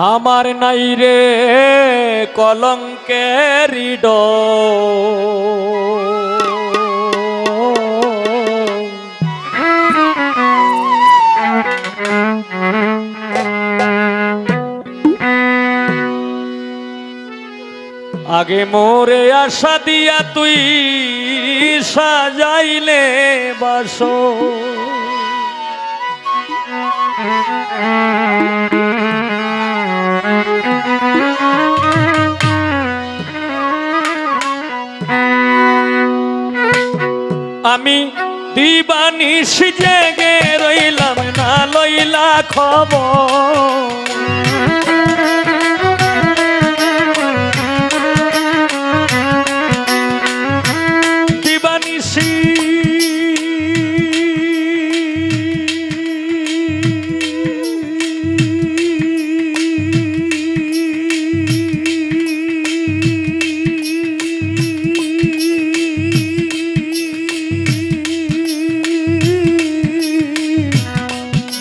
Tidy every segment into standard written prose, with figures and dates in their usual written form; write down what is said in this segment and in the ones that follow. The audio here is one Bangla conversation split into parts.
আমার নাই রে কলঙ্কের আগে মোরে আশা দিয়া তুই সাজাইলে বাসো আমি দিবানিশ জেগে রইলাম না লইলা খবর দিবানিশি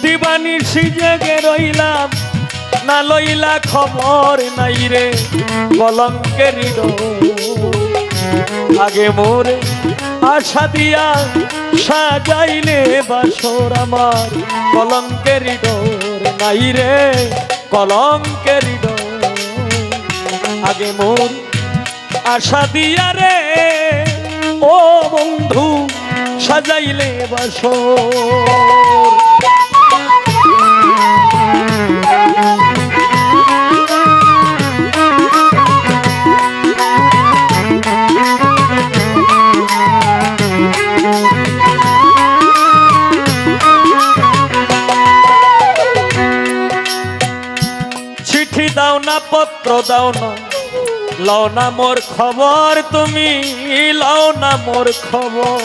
দিবানিশি জেগে রইলাম না লইলা খবর নাই রে কলঙ্কের আগে মোরে আশা দিয়া সাজাইলে বাসর আমার কলঙ্কের ডোর নাই রে কলঙ্কের ডোর আগে মোর আশা দিয়া রে ও বন্ধু সাজাইলে বাসর চিঠি দাও না পত্র দাও না লও না মোর খবর তুমি লও না মোর খবর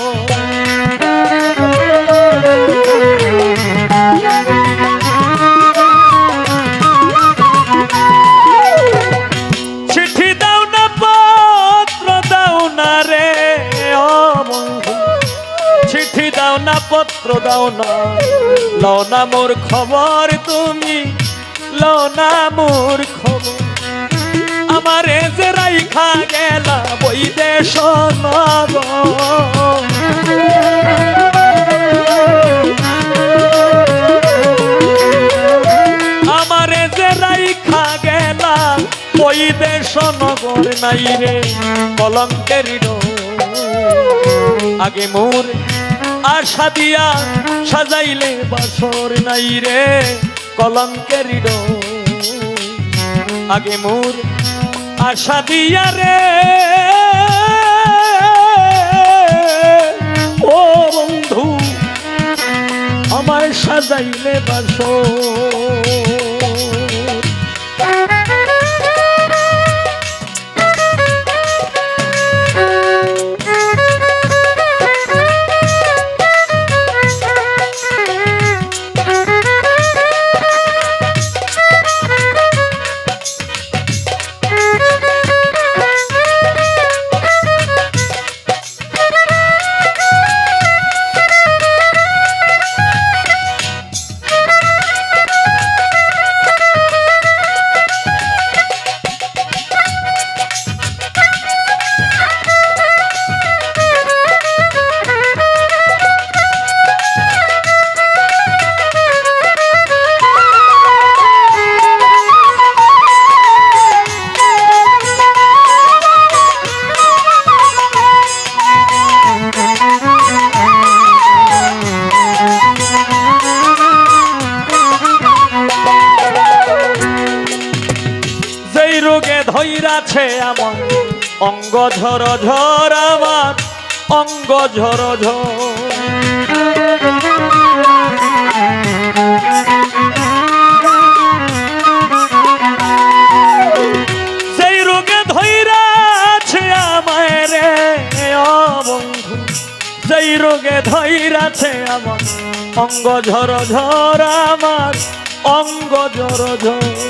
চিঠি দাও না পত্র দাও না রে ও বন্ধু চিঠি দাও না পত্র দাও না লও না মোর খবর তুমি লও না মোর খবর আমারে যে রাইখা গেলা বৈদেশ নগর আমারে যে রাইখা গেলা বৈদেশ নগর নাই রে কলঙ্কের আগে মোর আশা দিয়া সাজাইলে বাসর নাই রে কলঙ্কের আগে মোর আশা দিয়া রে ও বন্ধু আমার সাজাইলে বাসর ধইরাছে আমার অঙ্গ ঝর ঝর আমার অঙ্গ ঝর ঝর সেই রোগে ধইরাছে আমায় রে ও বন্ধু সেই রোগে ধইরাছে আমার অঙ্গ ঝর ঝর আমার অঙ্গ ঝর ঝর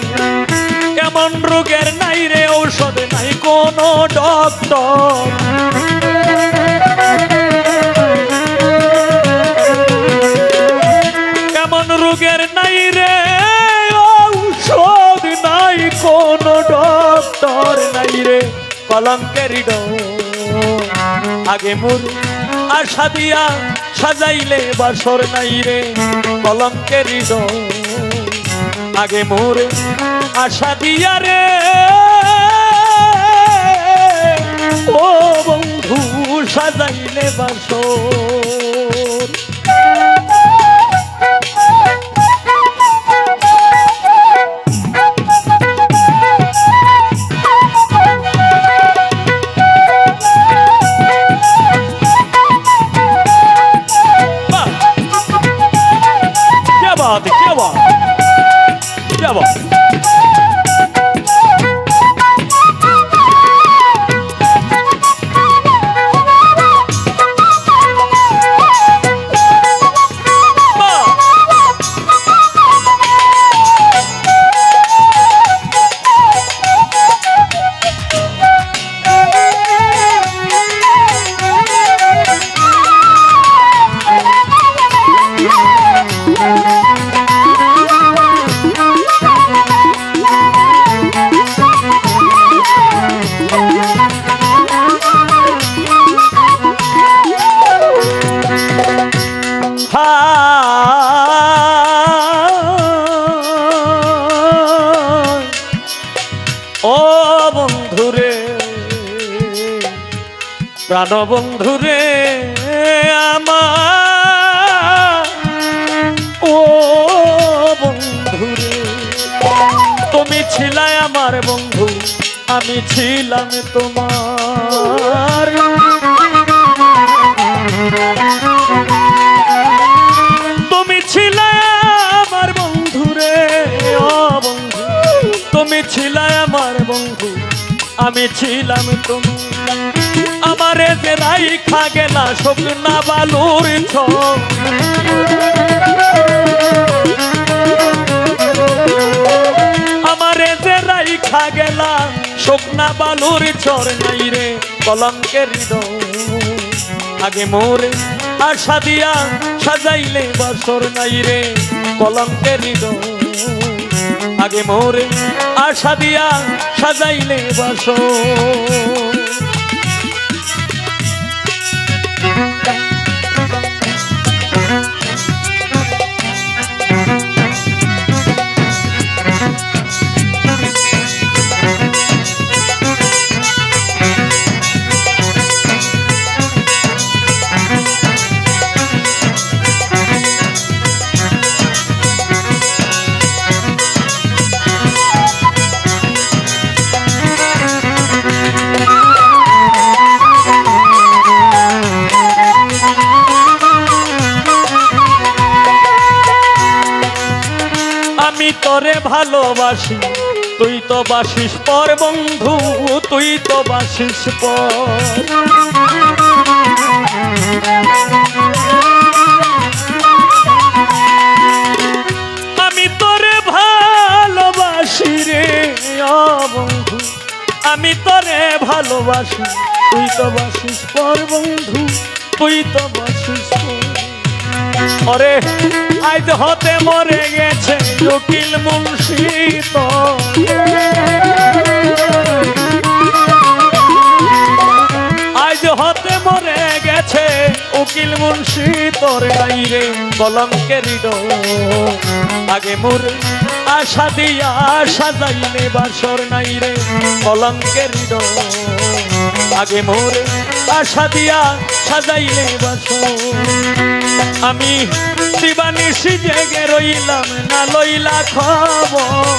এমন রোগের নাই রে ঔষধ নাই কোনো ডক্টর এমন রোগের নাই রে ঔষধ নাই কলঙ্কের আগে মোর আশা দিয়া সাজাইলে বাসর নাই রে কলঙ্কের আগে মোর আশা দিয়া রে ও বন্ধু সাজাইলে বাসর क्या बात क्या बात ও বন্ধুরে প্রাণ বন্ধুরে আমার ও বন্ধুরে তুমি ছিলে আমার বন্ধু আমি ছিলাম তোমার তুমি ছিলে আমার বন্ধুরে ও বন্ধু তুমি ছিলে আমার বন্ধু আমি ছিলাম তোমার আমারে যে রাইখা গেলা শুকনা বালুর ছক আমারে যে রাইখা গেলা শুকনা বালুর চর নাই রে কলঙ্কের আগে মোরে আশা দিয়া সাজাইলে বাসর নাই রে কলঙ্কের আগে মোরে আশা দিয়া সাজাইলে বাসর আমি তোরে ভালোবাসি তুই তো বাসিস পর বন্ধু তুই তো বাসিস পর আমি তোরে ভালোবাসি রে ও বন্ধু আমি তোরে ভালোবাসি তুই তো বাসিস পর বন্ধু তুই তো বাসিস পর ওরে আজ হতে মরে গেছে উকিল মুন্সি তো আজ হতে মরে গেছে উকিল মুন্সি তোর নাই রে কলঙ্কের আগে মোর আশা দিয়া সাজাইলে বাসর নাই রে কলঙ্কের আগে মোর আশা দিয়া সাজাইলে বাসর আমি দিবানিশি জেগে রইলাম না লইলা খবর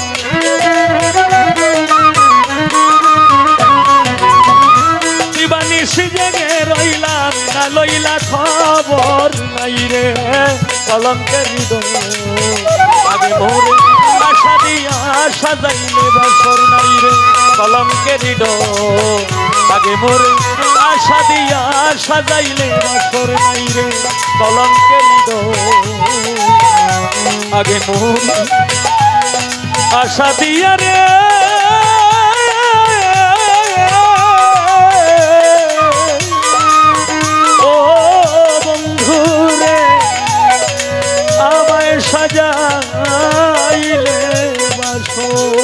দিবানিশি জেগে রইলাম না লইলা খবর নাই রে কলঙ্কের আগে মোরে আশা দিয়া সাজাইলে বাসর নাই রে কলঙ্কের আগে মোরে আশা দিয়া সাজাইলে বাসর নাই রে কলঙ্কের আগে মোর আশা দিয়া রে ও বন্ধু রে আমায় সাজাইলে বাসর